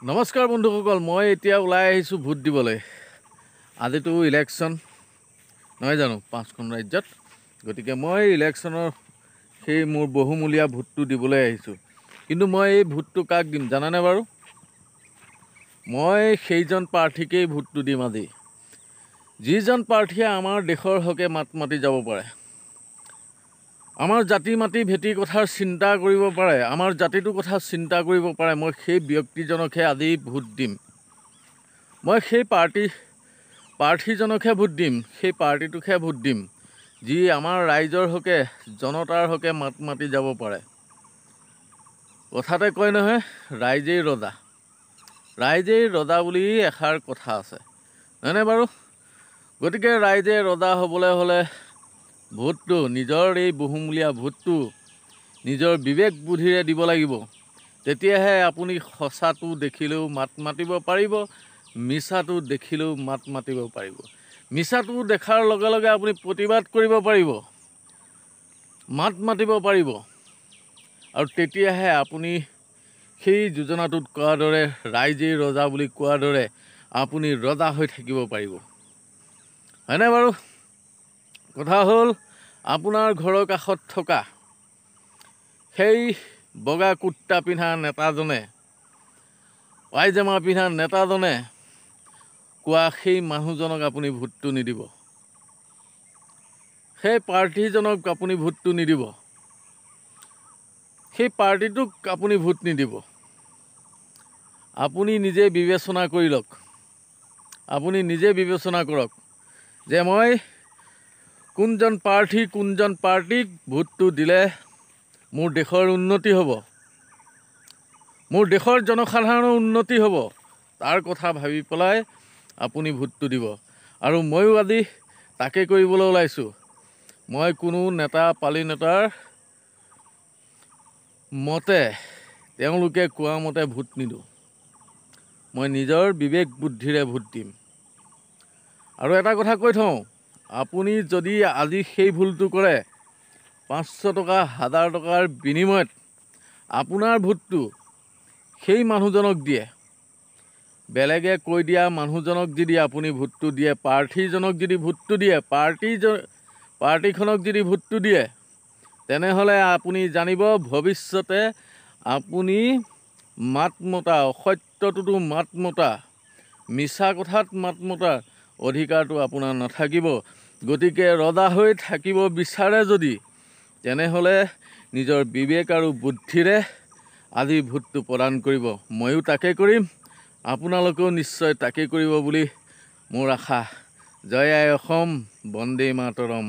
নমস্কাৰ বন্ধুসকল, মই এতিয়া ওলাই আহিছোঁ ভোট দিবলৈ। আজিতো ইলেকশ্যন নহয় জানো 5খন ৰাজ্যত। গতিকে মই ইলেকশ্যনৰ সেই মোৰ বহুমূলীয়া ভোটটো দিবলৈ আহিছোঁ। কিন্তু মই এই ভোটটো কাক দিম জানানে বাৰু? মই সেইজন প্ৰাৰ্থীকেই ভোটটো দিম আজি, যিজন প্ৰাৰ্থীয়ে আমাৰ দেশৰ হকে মাত মাতি যাব পাৰে, আমাৰ জাতি মাতি ভেটি কথাৰ চিন্তা কৰিব পাৰে, আমাৰ জাতিটোৰ কথা চিন্তা কৰিব পাৰে। মই সেই ব্যক্তিজনকহে আজি ভোট দিম। মই সেই প্ৰাৰ্থীজনকহে ভোট দিম, সেই পাৰ্টিটোকহে ভোট দিম, যি আমাৰ ৰাইজৰ হকে জনতাৰ হকে মাত মাতি যাব পাৰে। কথাতে কয় নহয়, ৰাইজেই ৰজা। ৰাইজেই ৰজা বুলি এষাৰ কথা আছে, নহয়নে বাৰু? গতিকে ৰাইজে ৰজা হ'বলৈ হ'লে ভোটটো, নিজৰ এই বহুমূলীয়া ভোটটো নিজৰ বিবেক বুদ্ধিৰে দিব লাগিব। তেতিয়াহে আপুনি সঁচাটো দেখিলেও মাত মাতিব পাৰিব, মিছাটো দেখিলেও মাত মাতিব পাৰিব। মিছাটো দেখাৰ লগে লগে আপুনি প্ৰতিবাদ কৰিব পাৰিব, মাত মাতিব পাৰিব, আৰু তেতিয়াহে আপুনি সেই যোজনাটোত কোৱাৰ দৰে, ৰাইজেই ৰজা বুলি কোৱাৰ দৰে আপুনি ৰজা হৈ থাকিব পাৰিব। হয়নে বাৰু? কথা হ'ল, আপোনাৰ ঘৰৰ কাষত থকা সেই বগা কুৰ্তা পিন্ধা নেতাজনে, পাইজামা পিন্ধা নেতাজনে কোৱা সেই মানুহজনক আপুনি ভোটটো নিদিব, সেই প্ৰাৰ্থীজনক আপুনি ভোটটো নিদিব, সেই পাৰ্টিটোক আপুনি ভোট নিদিব। আপুনি নিজে বিবেচনা কৰি লওক, আপুনি নিজে বিবেচনা কৰক যে মই কোনজন পাৰ্টিক ভোটটো দিলে মোৰ দেশৰ উন্নতি হ'ব, মোৰ দেশৰ জনসাধাৰণৰ উন্নতি হ'ব, তাৰ কথা ভাবি পেলাই আপুনি ভোটটো দিব। আৰু ময়ো আজি তাকে কৰিবলৈ ওলাইছোঁ। মই কোনো নেতা পালি নেতাৰ মতে, তেওঁলোকে কোৱা মতে ভোট নিদিওঁ। মই নিজৰ বিবেক বুদ্ধিৰে ভোট দিম। আৰু এটা কথা কৈ থওঁ, আপুনি যদি আজি সেই ভুলটো কৰে, 500 টকা 1000 টকাৰ বিনিময়ত আপোনাৰ ভোটটো সেই মানুহজনক দিয়ে, বেলেগে কৈ দিয়া মানুহজনক যদি আপুনি ভোটটো দিয়ে, প্ৰাৰ্থীজনক যদি ভোটটো দিয়ে, পাৰ্টিখনক যদি ভোটটো দিয়ে, তেনেহ'লে আপুনি জানিব ভৱিষ্যতে আপুনি মাত মতা, অসত্যটোতো মাত মতা, মিছা কথাত মাত মতাৰ অধিকাৰটো আপোনাৰ নাথাকিব। গতিকে ৰজা হৈ থাকিব বিচাৰে যদি, তেনেহ'লে নিজৰ বিবেক আৰু বুদ্ধিৰে আজি ভোটটো প্ৰদান কৰিব। ময়ো তাকে কৰিম, আপোনালোকেও নিশ্চয় তাকে কৰিব বুলি মোৰ আশা। জয় আই অসম, বন্দে মাতৰম।